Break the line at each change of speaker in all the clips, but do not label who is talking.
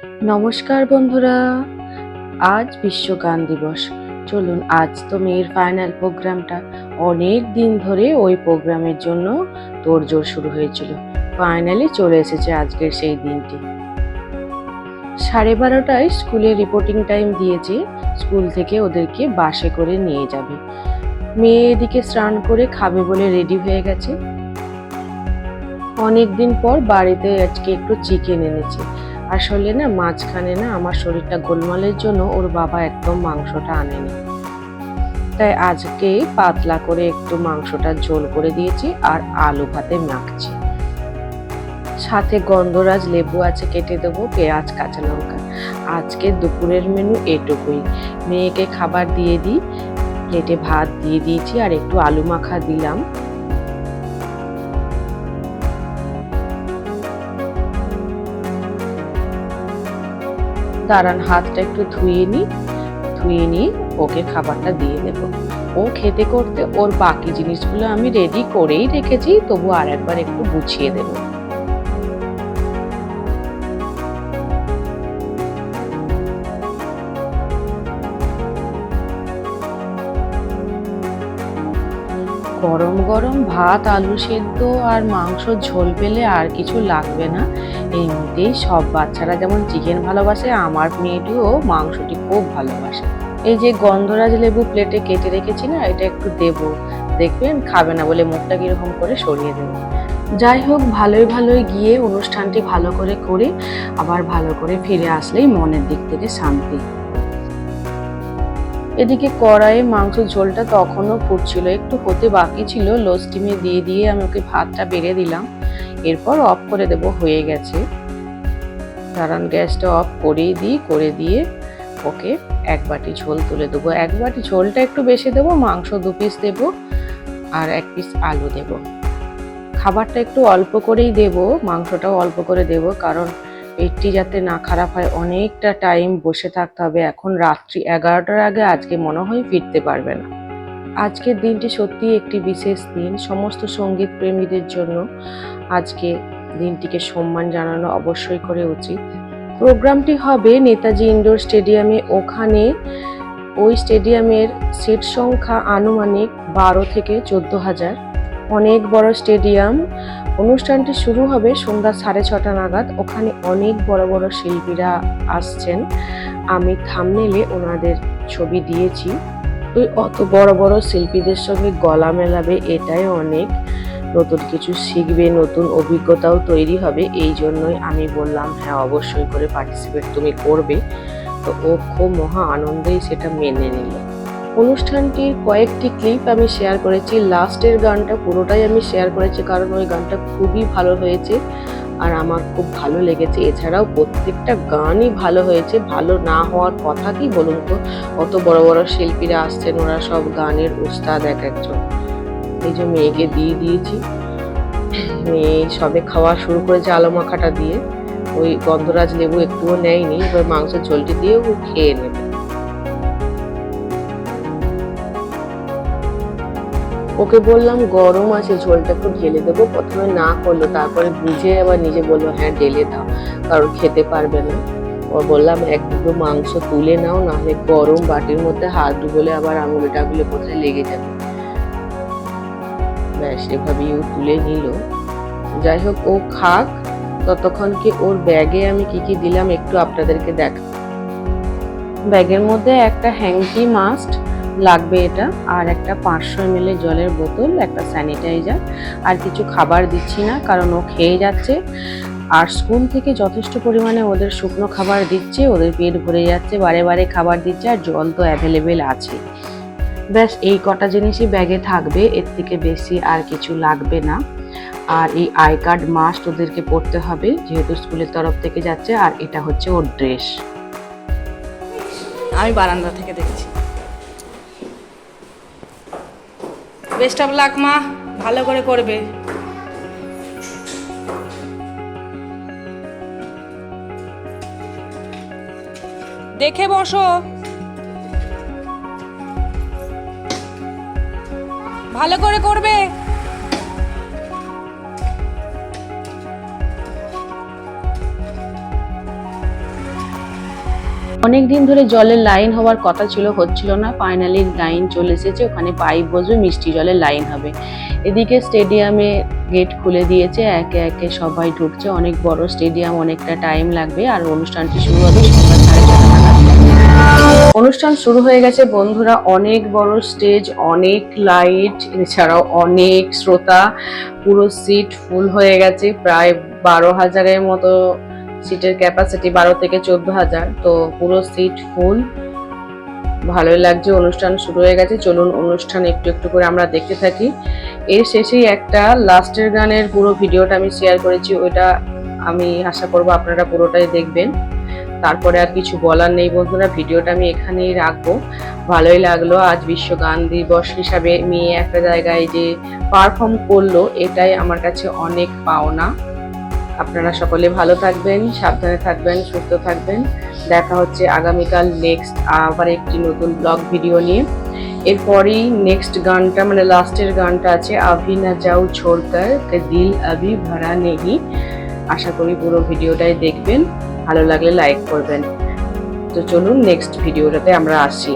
নমস্কার বন্ধুরা, আজ বিশ্ব গান দিবস। চলুন, আজ তো মেয়ের ফাইনাল প্রোগ্রামটা, অনেক দিন ধরে ওই প্রোগ্রামের জন্য তোড়জোড় শুরু হয়েছিল। ফাইনালি চলে এসেছে আজকের সেই দিনটি। 12:30টায় স্কুলে রিপোর্টিং টাইম দিয়েছে। স্কুল থেকে ওদেরকে বাসে করে নিয়ে যাবে। মেয়ে এদিকে স্নান করে খাবে বলে রেডি হয়ে গেছে। অনেকদিন পর বাড়িতে আজকে একটু চিকেন এনেছে। আসলে না, মাঝখানে না আমার শরীরটা গোলমালের জন্য ওর বাবা একদম মাংসটা আনেনি, তাই আজকে পাতলা করে একটু মাংসটা ঝোল করে দিয়েছি আর আলু ভাতে মাখছি। সাথে গন্ধরাজ লেবু আছে, কেটে দেবো, পেঁয়াজ কাঁচা লঙ্কা। আজকে দুপুরের মেনু এটুকুই। মেয়েকে খাবার দিয়ে দিই, প্লেটে ভাত দিয়ে দিয়েছি আর একটু আলু মাখা দিলাম। দাঁড়ান, হাতটা একটু ধুয়ে নিয়ে ওকে খাবারটা দিয়ে দেব। ও খেতে করতে ওর বাকি জিনিসগুলো আমি রেডি করেই রেখেছি, তবু আর একবার একটু গুছিয়ে দেব। গরম গরম ভাত, আলু সেদ্ধ আর মাংস ঝোল পেলে আর কিছু লাগবে না। এমনিতেই সব বাচ্চারা যেমন চিকেন ভালোবাসে, আমার মেয়েটিও মাংসটি খুব ভালোবাসে। এই যে গন্ধরাজ লেবু প্লেটে কেটে রেখেছি না, এটা একটু দেব, দেখবেন খাবে না বলে মুখটা কিরকম করে সরিয়ে দেবে। যাই হোক, ভালোই গিয়ে অনুষ্ঠানটি ভালো করে আবার ভালো করে ফিরে আসলেই মনের দিক থেকে শান্তি। এদিকে কড়াইয়ে মাংস ঝোলটা তখনও ফুটছিল, একটু হতে বাকি ছিল। লো স্টিমে দিয়ে আমি ওকে ভাতটা বেড়ে দিলাম, এরপর অফ করে দেব, হয়ে গেছে। দাঁড়ান, গ্যাসটা অফ করে দিয়ে ওকে এক বাটি ঝোল তুলে দেবো। এক বাটি ঝোলটা একটু বেশি দেবো, মাংস 2 পিস দেবো আর 1 পিস আলু দেব। খাবারটা একটু অল্প করেই দেব, মাংসটাও অল্প করে দেব, কারণ পেটটি যাতে না খারাপ হয়। অনেকটা টাইম বসে থাকতে হবে, এখন রাত্রি 11টার আগে আজকে মনে হয় ফিরতে পারবে না। আজকের দিনটি সত্যি একটি বিশেষ দিন সমস্ত সঙ্গীত প্রেমীদের জন্য। আজকে দিনটিকে সম্মান জানানো অবশ্যই করে উচিত। প্রোগ্রামটি হবে নেতাজি ইনডোর স্টেডিয়ামে। ওই স্টেডিয়ামের সিট সংখ্যা আনুমানিক 12 থেকে 14,000। অনেক বড় স্টেডিয়াম। অনুষ্ঠানটি শুরু হবে সন্ধ্যা 6:30 নাগাদ। ওখানে অনেক বড় শিল্পীরা আসছেন। আমি থাম্বনেইলে ওনাদের ছবি দিয়েছি। তুই অত বড় শিল্পীদের সঙ্গে গলা মেলাবে, এটাই অনেক। নতুন কিছু শিখবে, নতুন অভিজ্ঞতাও তৈরি হবে। এই জন্যই আমি বললাম হ্যাঁ, অবশ্যই করে পার্টিসিপেট তুমি করবে। তো ও খুব মহা আনন্দেই সেটা মেনে নিল। অনুষ্ঠানটির কয়েকটি ক্লিপ আমি শেয়ার করেছি। লাস্টের গানটা পুরোটাই আমি শেয়ার করেছি, কারণ ওই গানটা খুবই ভালো হয়েছে আর আমার খুব ভালো লেগেছে। এছাড়াও প্রত্যেকটা গানই ভালো হয়েছে, ভালো না হওয়ার কথা কি বলুন তো? অত বড় শিল্পীরা আসছেন, ওরা সব গানের উস্তাদ এক একজন। এই যে মেয়েকে দিয়ে দিয়েছি, মেয়ে সবে খাওয়া শুরু করেছে আলু মাখাটা দিয়ে। ওই গন্ধরাজ লেবু একটুও নেয়নি, এবার মাংসের ঝোলটি দিয়ে ও খেয়ে নেবে। ওকে বললাম গরম আছে, ঝোলটা একটু ঢেলে দেবো। প্রথমে না করলো, তারপরে বুঝে আবার নিজে বললো হ্যাঁ ঢেলে দাও, কারণ খেতে পারবে না। ও বললাম এক টুকরো মাংস তুলে নাও, নাহলে গরম বাটির মধ্যে হাত ডুবলে আবার আঙুলে টাঙুলে কোথায় লেগে যাবে। ব্যাস, এভাবেই ও তুলে নিল। যাই হোক, ও খাক, ততক্ষণ কি ওর ব্যাগে আমি কি দিলাম একটু আপনাদেরকে দেখ। ব্যাগের মধ্যে একটা হ্যাঙ্কি মাস্ট লাগবে, এটা আর একটা 500 ml জলের বোতল, একটা স্যানিটাইজার। আর কিছু খাবার দিচ্ছি না, কারণ ও খেয়ে যাচ্ছে। আর স্কুল থেকে যথেষ্ট পরিমাণে ওদের শুকনো খাবার দিচ্ছে, ওদের পেট ভরে যাচ্ছে, বারে খাবার দিচ্ছে, আর জল তো অ্যাভেলেবেল আছে। ব্যাস এই কটা জিনিসই ব্যাগে থাকবে, এর থেকে বেশি আর কিছু লাগবে না। আর এই আই কার্ড মাস্ট ওদেরকে পড়তে হবে, যেহেতু স্কুলের তরফ থেকে যাচ্ছে। আর এটা হচ্ছে ওর ড্রেস।
আমি বারান্দা থেকে দেখছি। বেস্ট অফ লাক মা, ভালো করে করবে। দেখে বসো, ভালো করে করবে।
অনেক দিন ধরে জলের লাইন হওয়ার কথা ছিল, হচ্ছিল না। ফাইনালি লাইন চলে এসেছে, ওখানে পাইপ বসবে, মিষ্টি জলের লাইন হবে। এদিকে স্টেডিয়ামে গেট খুলে দিয়েছে, একে একে সবাই ঢুকছে। অনেক বড় স্টেডিয়াম, অনেকটা টাইম লাগবে। আর অনুষ্ঠানটি শুরু হবে সন্ধ্যা 6:30 নাগাদ। অনুষ্ঠান শুরু হয়ে গেছে বন্ধুরা। অনেক বড় স্টেজ, অনেক লাইট, এছাড়াও অনেক শ্রোতা। পুরো সিট ফুল হয়ে গেছে, প্রায় 12,000-এর মতো সিটের ক্যাপাসিটি, 12 থেকে 14,000। তো পুরো সিট ফুল, ভালোই লাগছে। অনুষ্ঠান শুরু হয়ে গেছে, চলুন অনুষ্ঠান একটু একটু করে আমরা দেখতে থাকি। এর শেষেই একটা লাস্টের গানের পুরো ভিডিওটা আমি শেয়ার করেছি, ওইটা আমি আশা করবো আপনারা পুরোটাই দেখবেন। তারপরে আর কিছু বলার নেই বন্ধুরা, ভিডিওটা আমি এখানেই রাখবো। ভালোই লাগলো, আজ বিশ্ব গান দিবস হিসাবে মেয়ে একটা জায়গায় যে পারফর্ম করলো, এটাই আমার কাছে অনেক পাওনা। আপনারা সকলে ভালো থাকবেন, সাবধানে থাকবেন, সুস্থ থাকবেন। দেখা হচ্ছে আগামীকাল নেক্সট আবার একটি নতুন ব্লগ ভিডিও নিয়ে। এরপরই নেক্সট গানটা, মানে লাস্টের গানটা আছে, আভি না যাও ছোড়কর কে দিল আভি ভরা নেহি। আশা করি পুরো ভিডিওটাই দেখবেন, ভালো লাগলে লাইক করবেন। তো চলুন নেক্সট ভিডিওটাতে আমরা আসি।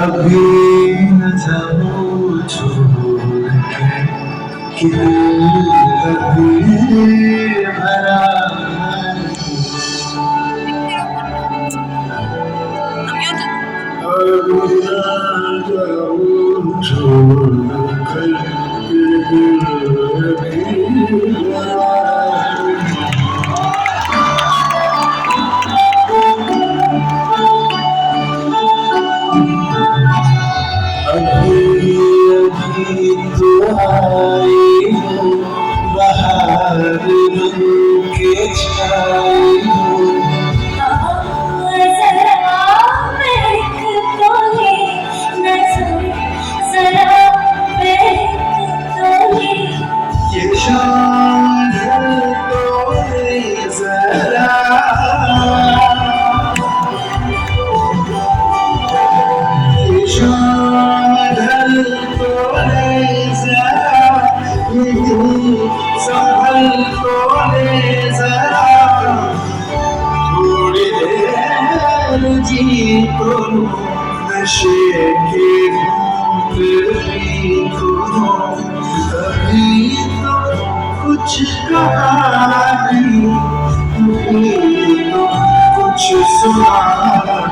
अभी न जाओ छोड़ के अभी भरा अभी न जाओ छोड़ कर अभी भरा अभी अभी तो आई हो बाहर बन के छाई हो ये शाम तो जरा ये शाम तो जरा संभल तो जरा थोड़ी देर जी को नशे के अभी तो कुछ कहा नहीं, अभी तो कुछ सुना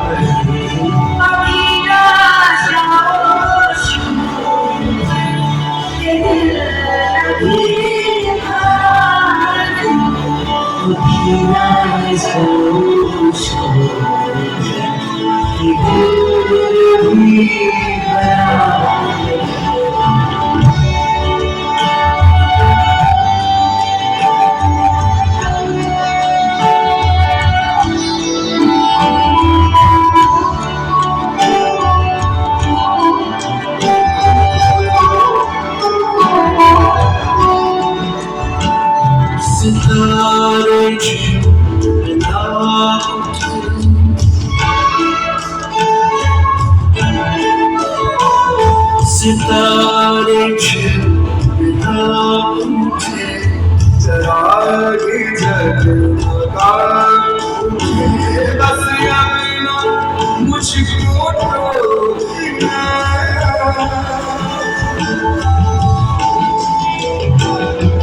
नहीं। अभी ना जाओ अभी ना सितारे झूमना सितारे झूमना उठे जरा आगे जगमगा उठे बस याना मुझको टोकना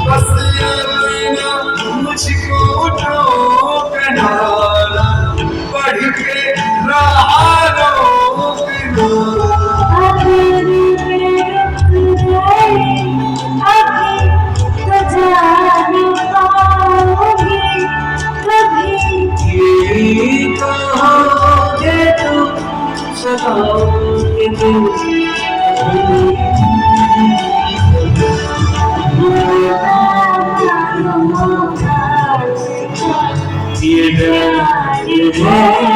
बस याना मुझको टोकना बढ़ के रहा रोकना
अभी तो जाने पाओगे कभी
Thank you.